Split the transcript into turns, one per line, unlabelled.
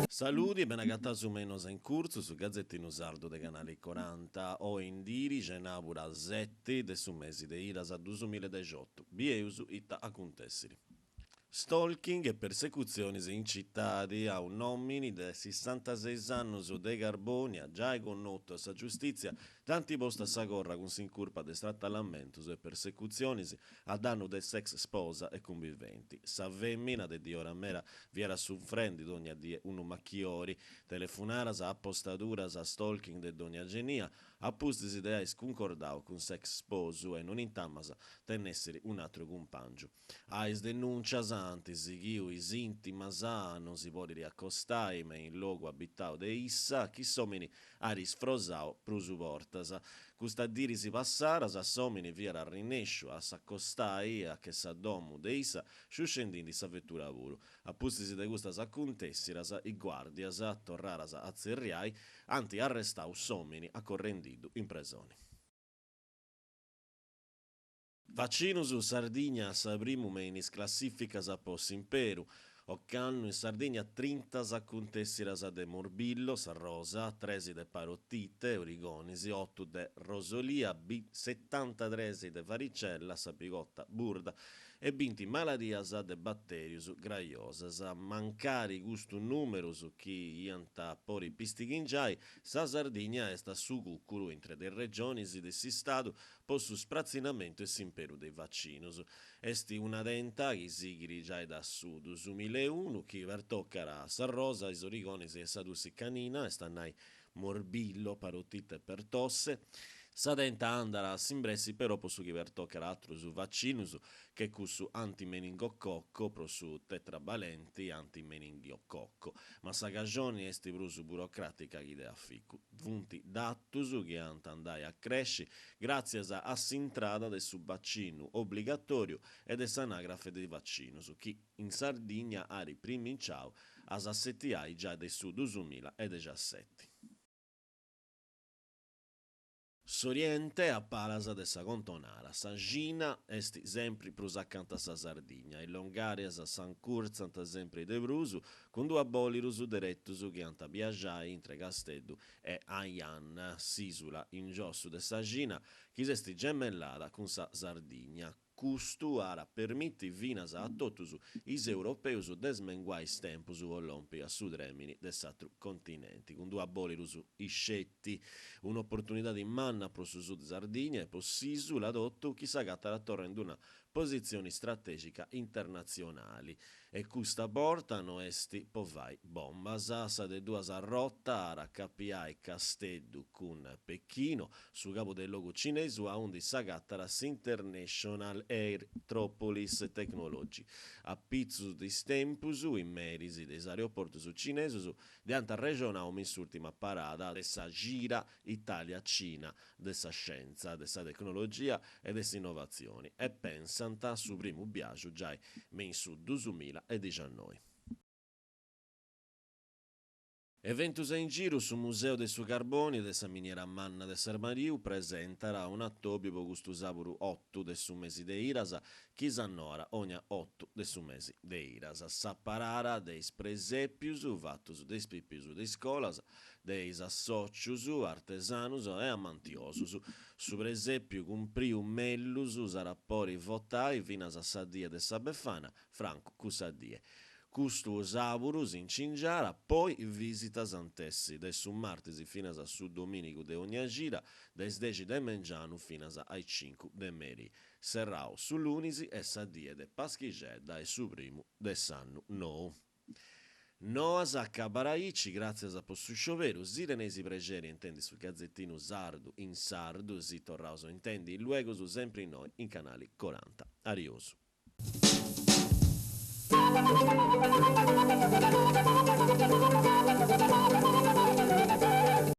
Saluti e benagata su Menos in corso su Gazzettino Sardo de canale 40 o in dirige Nabura Zetti de su mesi de Iras a 2018. Bieusu itta acontessiri. Stalking e persecuzioni in città a un uomini de 66 anni de Garbonia, già connotto a giustizia, tanti posta sa corra con si incurpa de strattallamento e persecuzioni a danno de sex sposa e conviventi. Sa femmina de di ora mera vi era soffrendi d'ogni die uno macchiori, telefonaras a appostaduras a stalking de d'ogni genia, appustisi de ais concordau con sex sposu e non intamasa tennesseri un altro compagno. Ais denuncias antis chiu is intimas non si può riaccostai ma in luogo abitao de issa chi somini aris frosao prusu portas. Custa diri si passaras a somini via a rinescio a s'accostai a che sa domu de issa sciuscendindi sa vettura vuru. Appustisi de custas accontessiras i guardias torraras a zerriai anti arrestau somini accorrendidu in presoni. Vaccinus Sardigna sa primum in classificas a pos imperu. Occanno in Sardegna 30 accontessiras de morbillo, sa rosa, 13 de parottite, origonisi, 8 de rosolia, 73 de varicella, sa pigotta burda e 20 maladias de batterius graiosas. Mancari gustu numerus chi ianta pori pistighingiai, sa Sardegna est su cuccuru intre de regionis de si stadu possu sprazzinamento e s'imperu dei vaccinus. Esti una denta chi sigiri già da su 2001 chi vertoccara sa rosa, is origonis e sa dussi canina, estannai morbillo, parotite per tosse. Sa denta andara a simbresi però possu chi vertoccara altru su vaccinus che cussu antimeningococco pro su tetrabalenti antimeningococco. Ma sa cagione esti prusu burocratica chi de afficu. Vunti dattus chi andai a cresci grazie a s'intrada de su vaccinu obbligatorio e de s'anagrafe dei vaccinus chi in Sardegna ari primi in ciao as assettiai già de su 2017. S'Oriente a Palasa de sa Contonara, sa Gina esti sempre prus accanto a sa Sardegna, e Longarias a San Curzant sempre de Brusu, con due abolirus direttus che anta viaggiai intre Casteddu e Aian, s'isula in giossu de sa Gina, chi esti gemellata con sa Sardegna. Custu ara permitti vinas a totus is europeus desmenguais tempus volompi a sudremini de s'atru continenti, con due abolirus iscetti, un'opportunità di manna pro su sud Sardegna e possisu l'adotto chi s'agatta la torre una posizioni strategica internazionali e custa portano esti povai bombas sa de duas a rotta ara capiai Casteddu con Pechino su capo del logo cinese a undi s'agattaras International Air Tropolis Technology a pizzus di stempus in merisi des aeroportus cinesus de anta regione a un'ultima parada de sa gira Italia-Cina de sa scienza, de sa tecnologia e de sa innovazioni e pensanta su primo viaggio già in su 2019. Eventus in giro su Museo de su Carboni de sa miniera manna de Sarmariu presentarà un attobio gustu saburu 8 de su mesi de Irasa chi s'annora ogna 8 de su mesi de Irasa s'apparara deis presepius vattus deis pipius de scolas deis associus artesanus e amantiosus su presepiu cumpriu mellus sarapori votai vinas a sa die de sa Befana Franco Cusadie. Custu saburus in Cingiara, poi visitas antessi, de su martesi finas a su dominico de ogni gira, des 10 de mengianu finas ai 5 de meri. Serrau su lunisi e sa die de Paschigedda e su primo de s'annu nou. Noas a Cabaraici, grazie a possu scioveru, sirenesi pregeri intendi su Gazzettino Sardu in Sardu, si torrauso intendi luego su sempre noi in canali 40. Arioso.